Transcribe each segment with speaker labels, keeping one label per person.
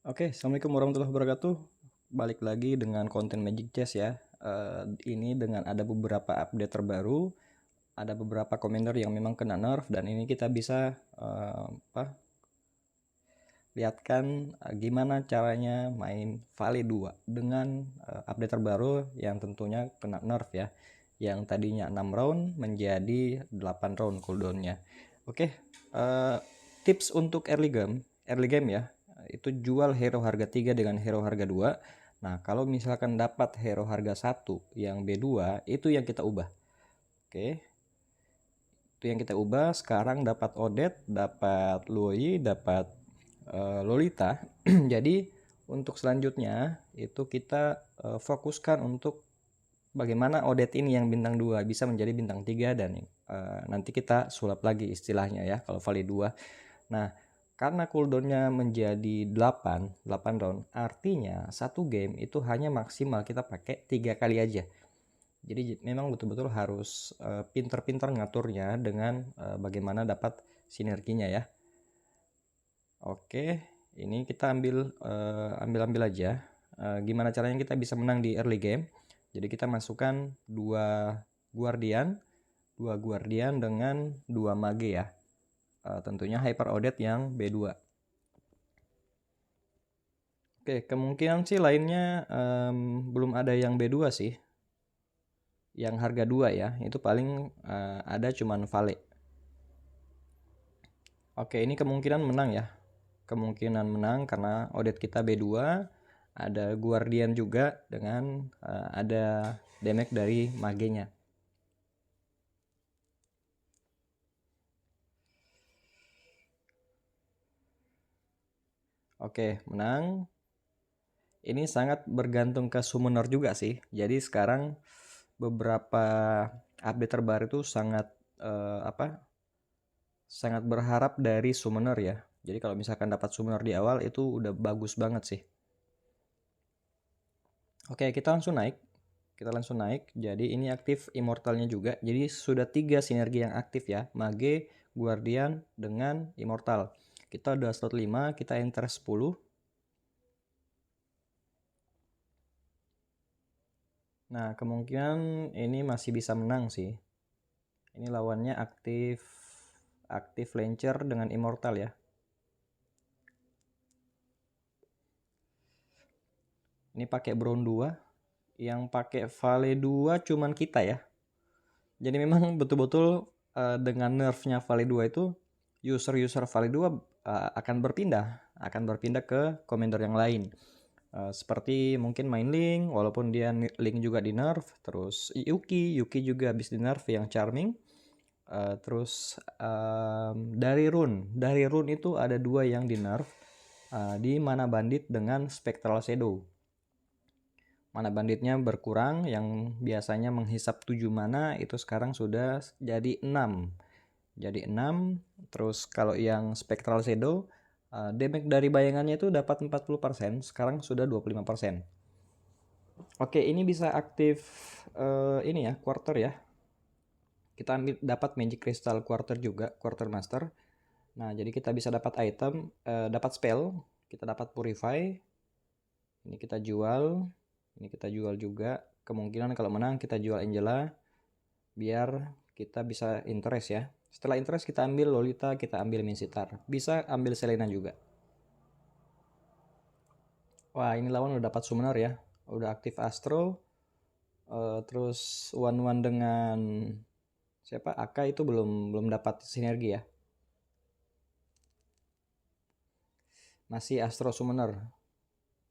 Speaker 1: Oke, assalamualaikum warahmatullahi wabarakatuh. Balik lagi dengan konten Magic Chess ya. Ini dengan ada beberapa update terbaru, ada beberapa commander yang memang kena nerf dan ini kita bisa lihatkan gimana caranya main Vale 2 dengan update terbaru yang tentunya kena nerf ya. Yang tadinya 6 round menjadi 8 round cooldownnya. Oke, tips untuk early game ya. Itu jual hero harga 3 dengan hero harga 2. Nah, kalau misalkan dapat hero harga 1 yang B2, itu yang kita ubah. Oke. Itu yang kita ubah. Sekarang dapat Odette, dapat Lui, dapat Lolita. Jadi untuk selanjutnya itu kita fokuskan untuk bagaimana Odette ini yang bintang 2 bisa menjadi bintang 3 dan nanti kita sulap lagi istilahnya ya kalau Vale 2. Nah, karena cooldownnya menjadi 8 round, artinya satu game itu hanya maksimal kita pakai 3 kali aja. Jadi memang betul-betul harus pinter-pinter ngaturnya dengan bagaimana dapat sinerginya ya. Oke, ini kita ambil aja. Gimana caranya kita bisa menang di early game? Jadi kita masukkan dua guardian dengan 2 mage ya. Tentunya Hyper Odette yang B2. Oke, kemungkinan sih lainnya belum ada yang B2 sih. Yang harga 2 ya, itu paling ada cuman Vale. Oke, ini kemungkinan menang ya. Kemungkinan menang karena Odette kita B2, ada Guardian juga dengan ada damage dari magenya. Oke, menang. Ini sangat bergantung ke summoner juga sih. Jadi sekarang beberapa update terbaru itu sangat sangat berharap dari summoner ya. Jadi kalau misalkan dapat summoner di awal itu udah bagus banget sih. Oke, kita langsung naik. Jadi ini aktif immortalnya juga. Jadi sudah 3 sinergi yang aktif ya. Mage, Guardian dengan immortal. Kita udah slot 5, kita enter 10. Nah, kemungkinan ini masih bisa menang sih. Ini lawannya aktif Lancer dengan immortal ya. Ini pakai Brown 2. Yang pakai Vale 2 cuman kita ya. Jadi memang betul-betul dengan nerfnya Vale 2 itu user Vale 2 akan berpindah ke commander yang lain. Seperti mungkin main Link, walaupun dia Link juga di nerf, terus Yuki juga habis di nerf yang Charming. Terus dari Rune itu ada 2 yang di nerf, di Mana Bandit dengan Spectral Shadow. Mana banditnya berkurang, yang biasanya menghisap 7 mana itu sekarang sudah jadi 6. Jadi 6. Terus kalau yang Spectral Shadow, damage dari bayangannya itu dapat 40%, sekarang sudah 25%. Oke, ini bisa aktif ini ya, quarter ya. Kita dapat Magic Crystal Quarter juga, Quarter Master. Nah, jadi kita bisa dapat item, dapat spell, kita dapat Purify. Ini kita jual. Ini kita jual juga. Kemungkinan kalau menang kita jual Angela biar kita bisa interest ya. Setelah interest kita ambil Lolita, kita ambil Minsitar. Bisa ambil Selena juga. Wah, ini lawan udah dapat summoner ya. Udah aktif Astro. Terus one dengan siapa? Aka itu belum dapat sinergi ya. Masih Astro summoner.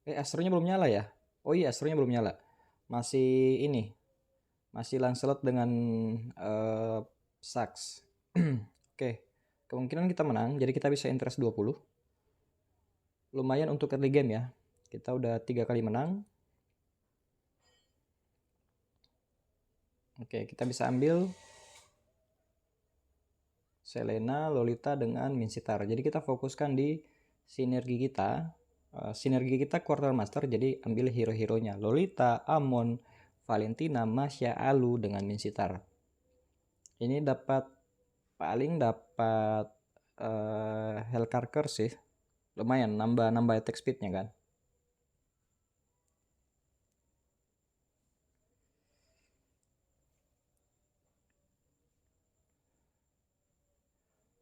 Speaker 1: Astronya belum nyala ya? Oh iya, Astronya belum nyala. Masih ini. Masih Lancelot dengan Sax. Oke. Kemungkinan kita menang, jadi kita bisa interest 20. Lumayan untuk early game ya. Kita udah 3 kali menang. Oke, kita bisa ambil Selena, Lolita dengan Minsitar. Jadi kita fokuskan di sinergi kita. Sinergi kita Quarter Master, jadi ambil hero-heronya. Lolita, Amon, Valentina, Masya, Alu dengan Minsitar. Ini paling dapat Hellcarker sih. Lumayan nambah attack speednya kan.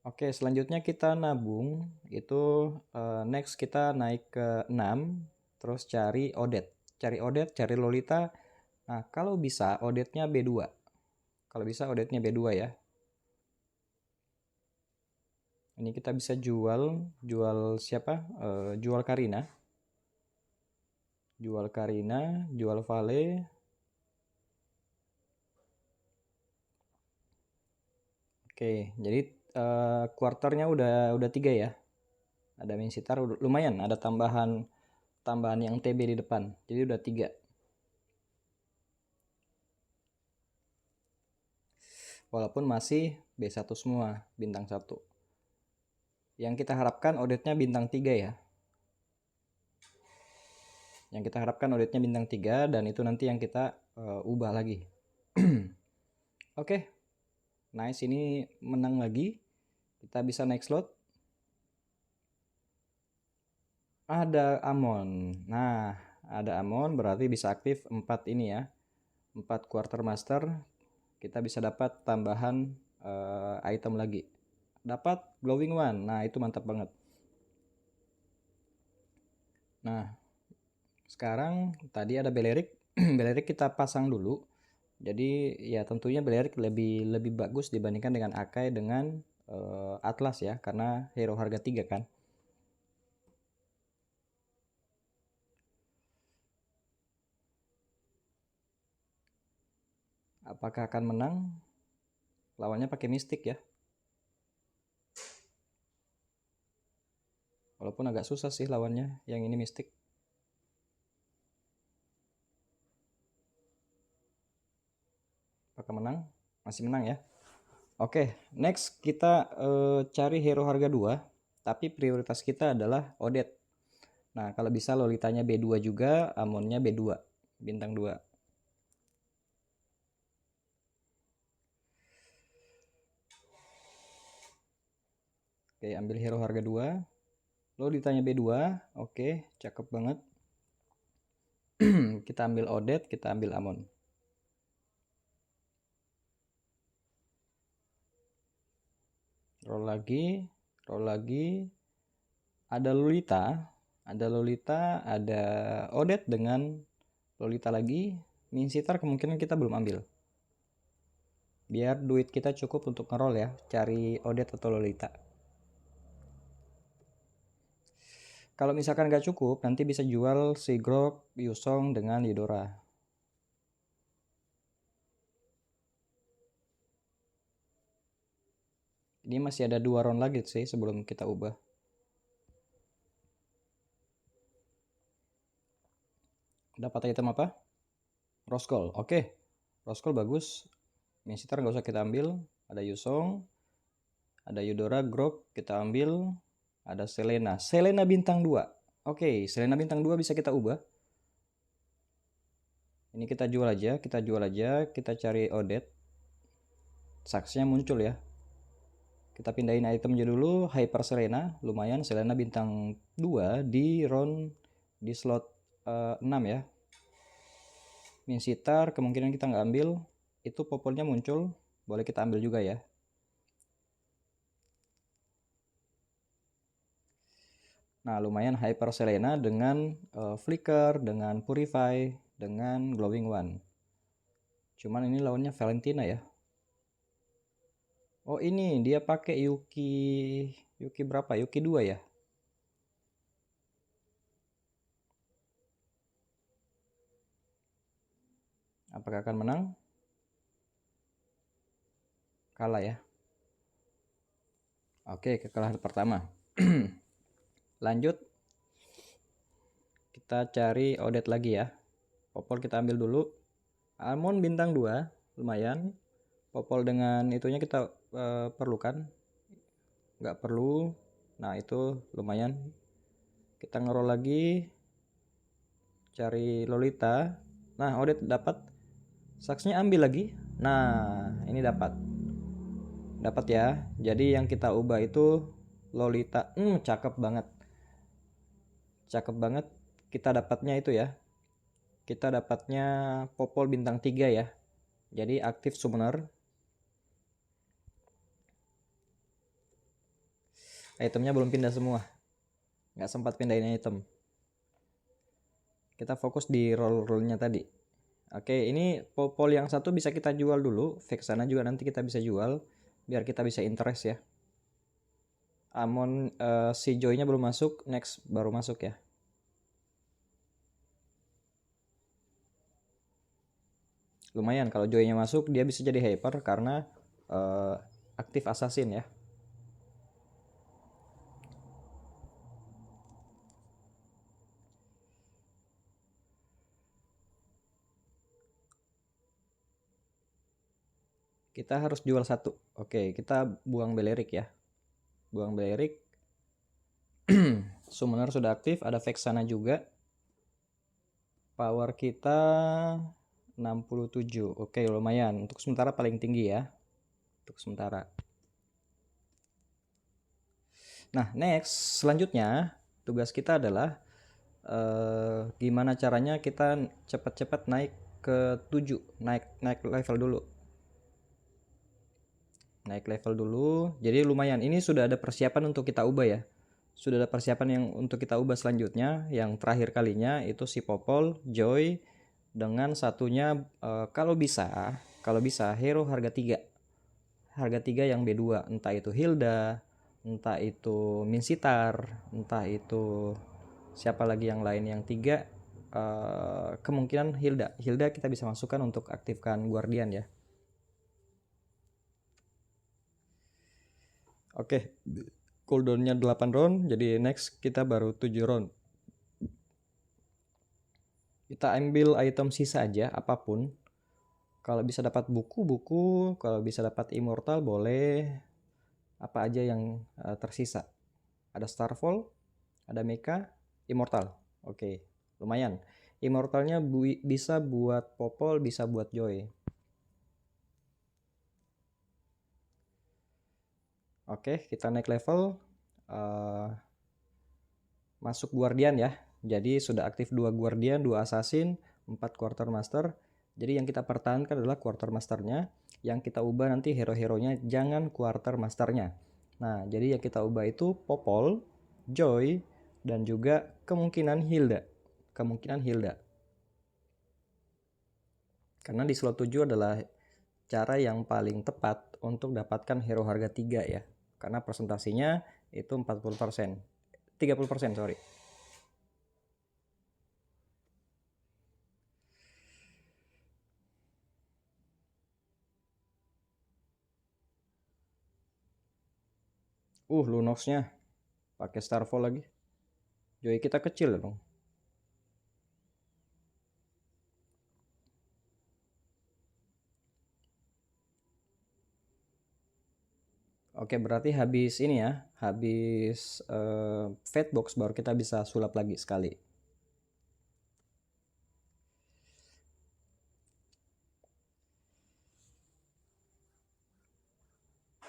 Speaker 1: Oke, selanjutnya kita nabung. Itu next kita naik ke 6. Terus cari Odet. Cari Lolita. Nah, kalau bisa Odetnya B2. Kalau bisa Odetnya B2 ya. Ini kita bisa jual siapa? Jual Karina. Jual Vale. Oke, jadi quarternya udah 3 ya. Ada Minsitar lumayan, ada tambahan yang TB di depan. Jadi udah 3. Walaupun masih B1 semua, bintang 1. Yang kita harapkan auditnya bintang 3 ya. Yang kita harapkan auditnya bintang 3 dan itu nanti yang kita ubah lagi. Oke. Nice, ini menang lagi. Kita bisa naik slot. Ada Amon. Nah, ada Amon berarti bisa aktif 4 ini ya. 4 quartermaster. Kita bisa dapat tambahan item lagi. Dapat glowing one. Nah, itu mantap banget. Nah, sekarang tadi ada Belerik. Belerik kita pasang dulu. Jadi ya tentunya Belerik lebih bagus dibandingkan dengan Akai dengan Atlas ya, karena hero harga 3 kan. Apakah akan menang? Lawannya pakai Mystic ya. Walaupun agak susah sih lawannya yang ini Mystic. Apakah menang? Masih menang ya. Oke, next kita cari hero harga 2, tapi prioritas kita adalah Odet. Nah, kalau bisa Lolitanya B2 juga, Amonnya B2, bintang 2. Oke, ambil hero harga 2. Lolitanya B2, oke, cakep banget. Kita ambil Odet, kita ambil Amon. Roll lagi. Ada Lolita, ada Odet dengan Lolita lagi. Minsitar kemungkinan kita belum ambil. Biar duit kita cukup untuk ngeroll ya, cari Odet atau Lolita. Kalau misalkan nggak cukup, nanti bisa jual Sigrok, Yusong dengan Yudora. Ini masih ada 2 round lagi sih sebelum kita ubah. Dapat item apa? Rose Gold. Oke. Rose Gold bagus. Minsitar nggak usah kita ambil. Ada Yusong. Ada Yudora, Grok kita ambil. Ada Selena. Selena bintang 2. Oke, Selena bintang 2 bisa kita ubah. Ini kita jual aja. Kita cari Odet. Saksnya muncul ya. Kita pindahin itemnya dulu. Hyper Selena. Lumayan. Selena bintang 2 di round di slot 6 ya. Minsitar kemungkinan kita nggak ambil. Itu popolnya muncul. Boleh kita ambil juga ya. Nah, lumayan Hyper Selena dengan Flicker, dengan Purify, dengan Glowing One. Cuman ini lawannya Valentina ya. Oh, ini dia pakai Yuki berapa? Yuki 2 ya. Apakah akan menang? Kalah ya. Oke, kekalahan pertama. Lanjut. Kita cari Odet lagi ya. Popol kita ambil dulu. Almond bintang 2, lumayan. Popol dengan itunya kita perlukan. Nggak perlu. Nah, itu lumayan. Kita ngeroll lagi. Cari Lolita. Nah, Odet dapat. Saksnya ambil lagi. Nah, ini dapat. Dapat ya. Jadi yang kita ubah itu Lolita. Cakep banget. Cakep banget. Kita dapatnya itu ya. Kita dapatnya Popol bintang 3 ya. Jadi aktif summoner. Itemnya belum pindah semua. Nggak sempat pindahin item. Kita fokus di roll-rollnya tadi. Oke, ini Popol yang satu bisa kita jual dulu. Vexana juga nanti kita bisa jual. Biar kita bisa interest ya. Amon si Joy-nya belum masuk. Next baru masuk ya. Lumayan kalau Joy-nya masuk dia bisa jadi hyper karena aktif assassin ya. Kita harus jual satu. Oke, kita buang Belerik ya. Buang Belerik. Summoner sudah aktif, ada Vexana juga. Power kita 67. Oke, lumayan. Untuk sementara paling tinggi ya. Untuk sementara. Nah, next selanjutnya tugas kita adalah gimana caranya kita cepat-cepat naik ke 7, naik level dulu. Naik level dulu. Jadi lumayan. Ini sudah ada persiapan untuk kita ubah ya. Sudah ada persiapan yang untuk kita ubah selanjutnya. Yang terakhir kalinya itu si Popol, Joy, dengan satunya kalau bisa hero harga 3. Harga 3 yang B2. Entah itu Hilda, entah itu Minsitar, entah itu siapa lagi yang lain yang 3. Kemungkinan Hilda. Hilda kita bisa masukkan untuk aktifkan Guardian ya. Oke, cooldownnya 8 round, jadi next kita baru 7 round. Kita ambil item sisa aja, apapun. Kalau bisa dapat buku, kalau bisa dapat immortal boleh. Apa aja yang tersisa. Ada Starfall, ada Mecha, immortal. Oke, lumayan. Immortalnya bisa buat Popol, bisa buat Joy. Oke, kita naik level. Masuk Guardian ya. Jadi sudah aktif 2 Guardian, 2 Assassin, 4 Quartermaster. Jadi yang kita pertahankan adalah Quartermasternya. Yang kita ubah nanti hero-heronya jangan Quartermasternya. Nah, jadi yang kita ubah itu Popol, Joy, dan juga kemungkinan Hilda. Karena di slot 7 adalah cara yang paling tepat untuk dapatkan hero harga 3 ya. Karena presentasinya itu 40%. 30%, sorry. Lunoxnya pakai Starfall lagi. Joy kita kecil dong. Oke, berarti habis ini ya, habis fat box baru kita bisa sulap lagi sekali.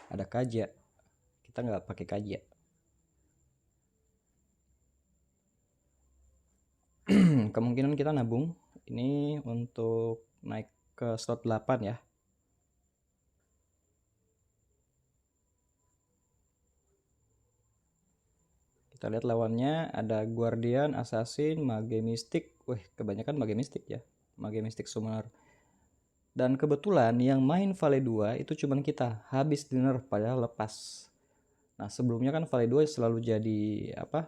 Speaker 1: Ada kaja, kita nggak pakai kaja. Kemungkinan kita nabung ini untuk naik ke slot 8 ya. Kita lihat lawannya ada Guardian, Assassin, Mage Mystic. Wih, kebanyakan Mage Mystic ya. Mage Mystic Summoner. Dan kebetulan yang main Vale 2 itu cuman kita. Habis dinner padahal lepas. Nah, sebelumnya kan Vale 2 selalu jadi apa?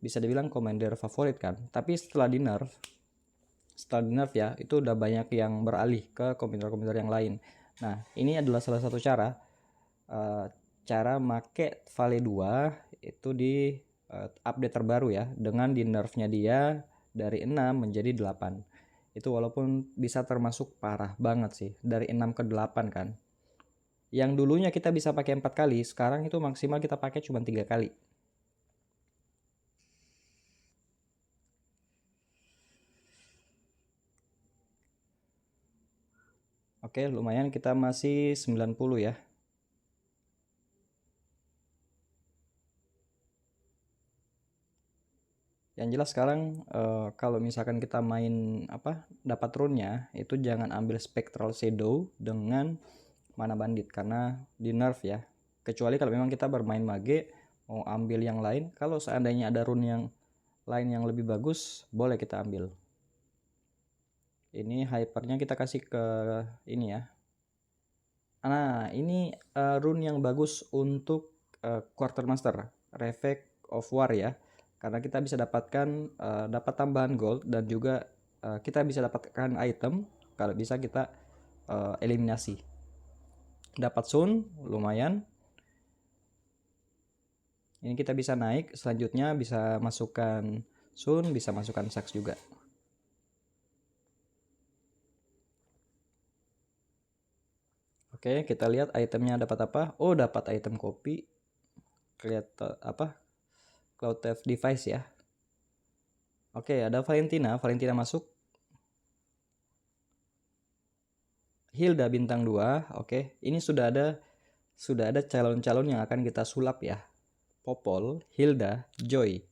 Speaker 1: Bisa dibilang commander favorit kan. Tapi setelah di nerf ya, itu udah banyak yang beralih ke komputer-komputer yang lain. Nah, ini adalah salah satu cara make Vale 2 itu di update terbaru ya, dengan di nerfnya dia dari 6 menjadi 8. Itu walaupun bisa termasuk parah banget sih, dari 6 ke 8 kan. Yang dulunya kita bisa pakai 4 kali, sekarang itu maksimal kita pakai cuma 3 kali. Oke, lumayan kita masih 90 ya. Yang jelas sekarang kalau misalkan kita main dapat rune-nya itu jangan ambil Spectral Shadow dengan Mana Bandit karena di nerf ya. Kecuali kalau memang kita bermain mage mau ambil yang lain, kalau seandainya ada rune yang lain yang lebih bagus boleh kita ambil. Ini hypernya kita kasih ke ini ya. Nah, ini rune yang bagus untuk Quartermaster, Reflect of War ya. Karena kita bisa dapatkan dapat tambahan gold dan juga kita bisa dapatkan item kalau bisa kita eliminasi. Dapat sun lumayan. Ini kita bisa naik, selanjutnya bisa masukkan sun, bisa masukkan sax juga. Oke, kita lihat itemnya dapat apa. Oh, dapat item kopi. Lihat Cloud Theft Device ya. Oke, ada Valentina masuk. Hilda bintang 2. Oke, ini sudah ada calon-calon yang akan kita sulap ya. Popol, Hilda, Joy.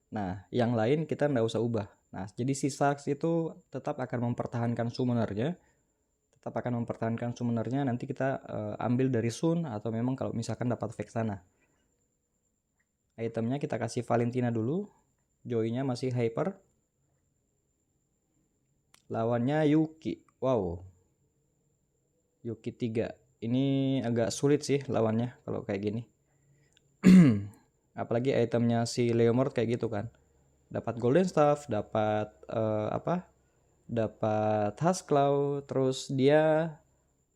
Speaker 1: Nah, yang lain kita nggak usah ubah. Nah, jadi si Sax itu tetap akan mempertahankan summonernya. Nanti kita ambil dari Sun atau memang kalau misalkan dapat Vexana. Itemnya kita kasih Valentina dulu. Joy-nya masih hyper. Lawannya Yuki. Wow. Yuki 3. Ini agak sulit sih lawannya kalau kayak gini. Apalagi itemnya si Leomord kayak gitu kan. Dapat Golden Staff, dapat dapat Huskclaw, terus dia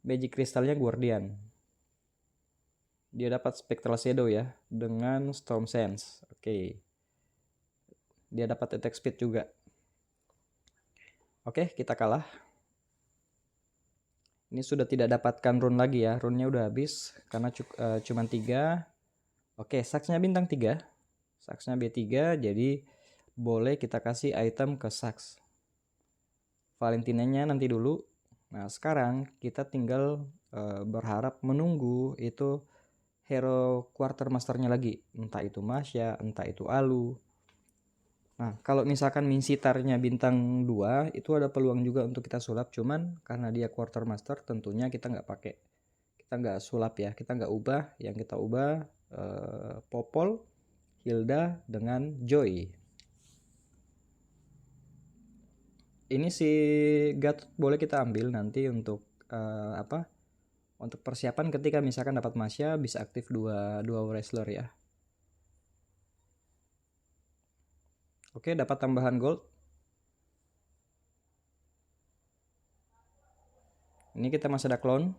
Speaker 1: Magic Crystalnya Guardian. Dia dapat Spectral Shadow ya dengan Storm Sense. Oke. Dia dapat attack speed juga. Oke, kita kalah. Ini sudah tidak dapatkan rune lagi ya. Rune-nya udah habis karena cuma 3. Oke, saksnya bintang 3. Saksnya B3, jadi boleh kita kasih item ke saks. Valentinanya nanti dulu. Nah, sekarang kita tinggal berharap menunggu itu hero Quartermasternya lagi. Entah itu Masya, entah itu Alu. Nah, kalau misalkan Minsitarnya bintang 2, itu ada peluang juga untuk kita sulap. Cuman karena dia Quartermaster, tentunya kita nggak sulap ya. Kita nggak ubah. Yang kita ubah Popol, Hilda dengan Joy. Ini si Gatot boleh kita ambil nanti untuk untuk persiapan ketika misalkan dapat Masya bisa aktif dua wrestler ya. Oke, dapat tambahan gold. Ini kita masih ada clone.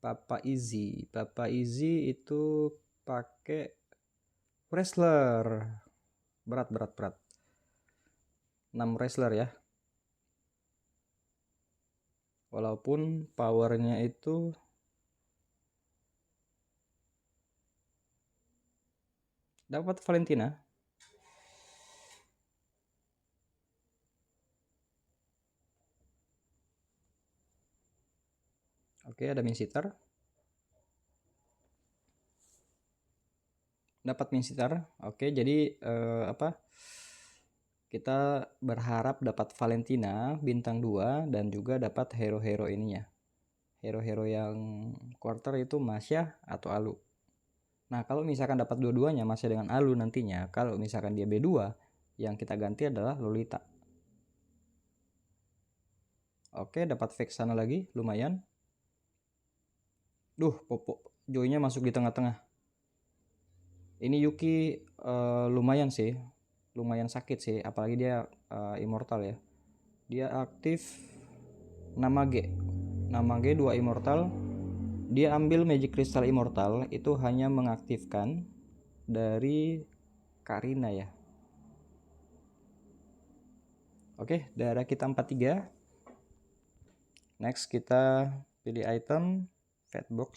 Speaker 1: Papa Easy itu pakai wrestler. Berat. 6 wrestler ya. Walaupun powernya itu dapat Valentina. Oke, ada Minsitar. Dapat Minsitar. Oke, jadi kita berharap dapat Valentina bintang 2 dan juga dapat hero-hero ininya. Hero-hero yang quarter itu Masya atau Alu. Nah, kalau misalkan dapat dua-duanya Masya dengan Alu nantinya, kalau misalkan dia B2, yang kita ganti adalah Lolita. Oke, dapat Vexana lagi, lumayan. Popo Joy-nya masuk di tengah-tengah. Ini Yuki lumayan sih. Lumayan sakit sih, apalagi dia immortal ya. Dia aktif Namage 2 immortal. Dia ambil Magic Crystal Immortal itu hanya mengaktifkan dari Karina ya. Oke, darah kita 43. Next kita pilih item Fatbox.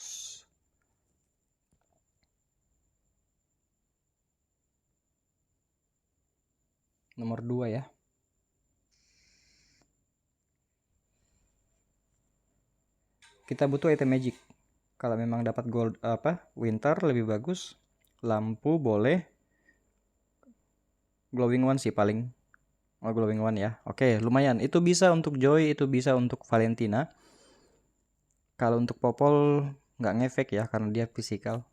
Speaker 1: Nomor 2 ya. Kita butuh item magic. Kalau memang dapat gold winter lebih bagus. lampu boleh, glowing one sih paling. Oh, glowing one ya. Oke, lumayan. Itu bisa untuk Joy, itu bisa untuk Valentina. Kalau untuk Popol nggak ngefek ya karena dia fisikal.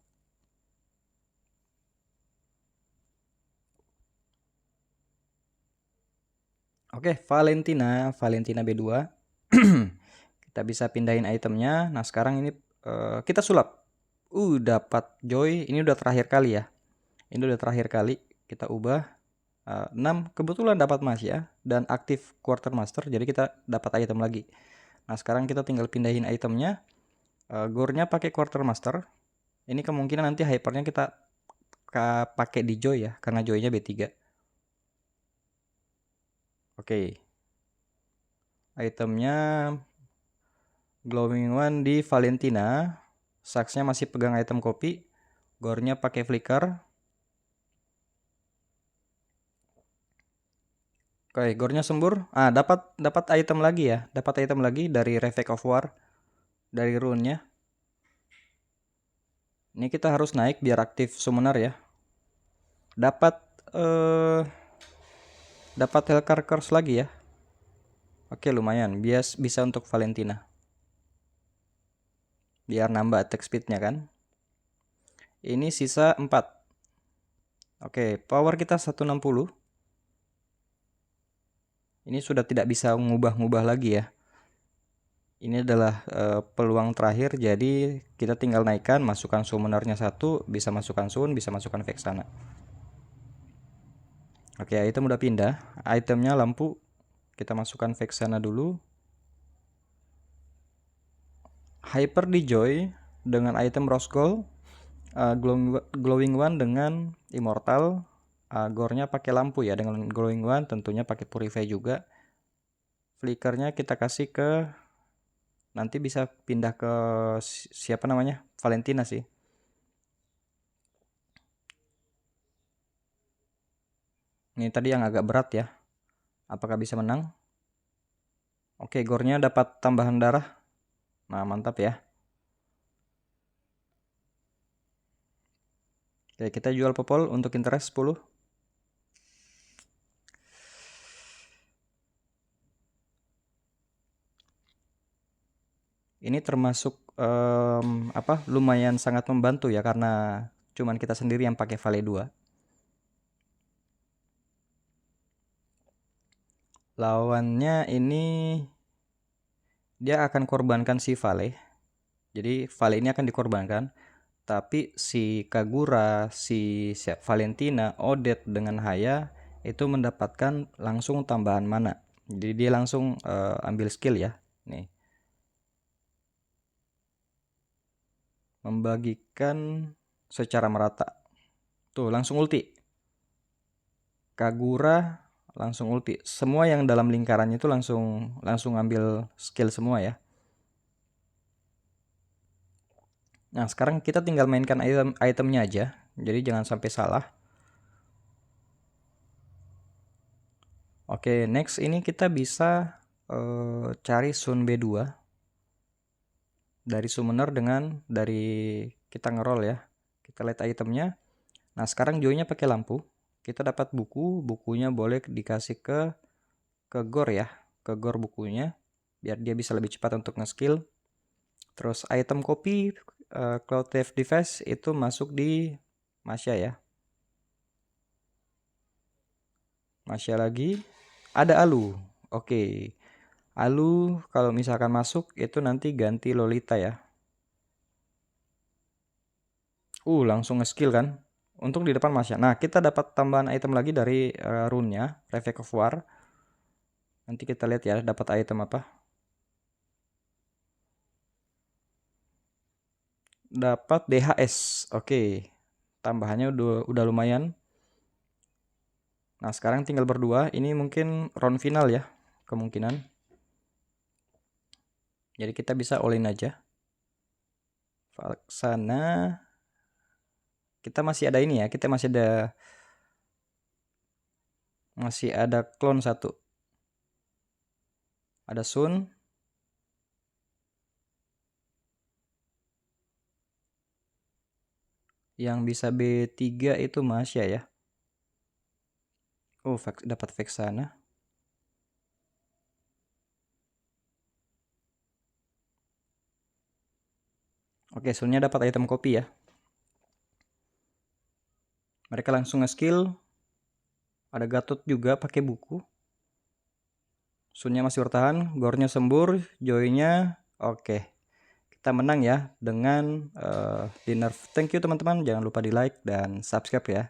Speaker 1: Oke, Valentina, Valentina B2. Kita bisa pindahin itemnya. Nah, sekarang ini kita sulap. Dapat Joy. Ini udah terakhir kali ya. Ini udah terakhir kali. Kita ubah 6. Kebetulan dapat Mas ya. Dan aktif Quartermaster. Jadi kita dapat item lagi. Nah, sekarang kita tinggal pindahin itemnya. Gore-nya pakai Quartermaster. Ini kemungkinan nanti hypernya kita pakai di Joy ya. Karena Joy-nya B3. Oke. Itemnya glowing one di Valentina. Saksnya masih pegang item kopi. Gore-nya pakai flicker. Oke, gore-nya sembur. Dapat item lagi ya. Dapat item lagi dari Reflect of War. Dari rune-nya. Ini kita harus naik biar aktif summoner ya. Dapat dapat Hellcar Curse lagi ya. Oke, lumayan. Bisa untuk Valentina. Biar nambah attack speed-nya kan. Ini sisa 4. Oke, power kita 160. Ini sudah tidak bisa ngubah-ngubah lagi ya. Ini adalah peluang terakhir, jadi kita tinggal naikkan, masukkan summonernya 1, bisa masukkan Sun, bisa masukkan Vexana. Oke, item udah pindah. Itemnya lampu, kita masukkan Vexana dulu. Hyper di Joy dengan item Rose Gold, Glowing One dengan Immortal. Gore-nya pakai lampu ya, dengan Glowing One, tentunya pakai Purify juga. Flickernya kita kasih ke, nanti bisa pindah ke siapa namanya, Valentina sih. Ini tadi yang agak berat ya. Apakah bisa menang? Oke, gore-nya dapat tambahan darah. Nah, mantap ya. Oke, kita jual popol untuk interest 10. Ini termasuk lumayan sangat membantu ya karena cuman kita sendiri yang pakai Vale 2. Lawannya ini dia akan korbankan si Vale. Jadi Vale ini akan dikorbankan. Tapi si Kagura, si Valentina, Odette dengan Haya itu mendapatkan langsung tambahan mana. Jadi dia langsung ambil skill ya. Nih. Membagikan secara merata. Tuh, langsung ulti. Kagura langsung ulti. Semua yang dalam lingkarannya itu langsung ambil skill semua ya. Nah, sekarang kita tinggal mainkan itemnya aja. Jadi jangan sampai salah. Oke, next ini kita bisa cari Sun B2 dari summoner dari kita ngeroll ya. Kita lihat itemnya. Nah, sekarang Joy-nya pakai lampu. Kita dapat bukunya boleh dikasih ke Gore ya, ke Gore bukunya biar dia bisa lebih cepat untuk nge-skill. Terus item kopi Cloud Theft Device itu masuk di Masya ya. Masya lagi. Ada Alu. Oke. Alu kalau misalkan masuk itu nanti ganti Lolita ya. Langsung nge-skill kan. Untuk di depan Masya. Nah, kita dapat tambahan item lagi dari rune-nya, Reflect of War. Nanti kita lihat ya dapat item apa. Dapat DHS. Oke. Tambahannya udah lumayan. Nah, sekarang tinggal berdua. Ini mungkin round final ya, kemungkinan. Jadi kita bisa all in aja. Sana. Kita masih ada ini ya. Kita masih ada clone 1. Ada Sun. Yang bisa B3 itu Masya ya. Oh, dapat Vexana. Oke, soalnya dapat item kopi ya. Mereka langsung nge-skill. Ada Gatot juga pakai buku. Sunnya masih bertahan, gornya sembur, joynya oke. Kita menang ya dengan di nerf. Thank you teman-teman, jangan lupa di like dan subscribe ya.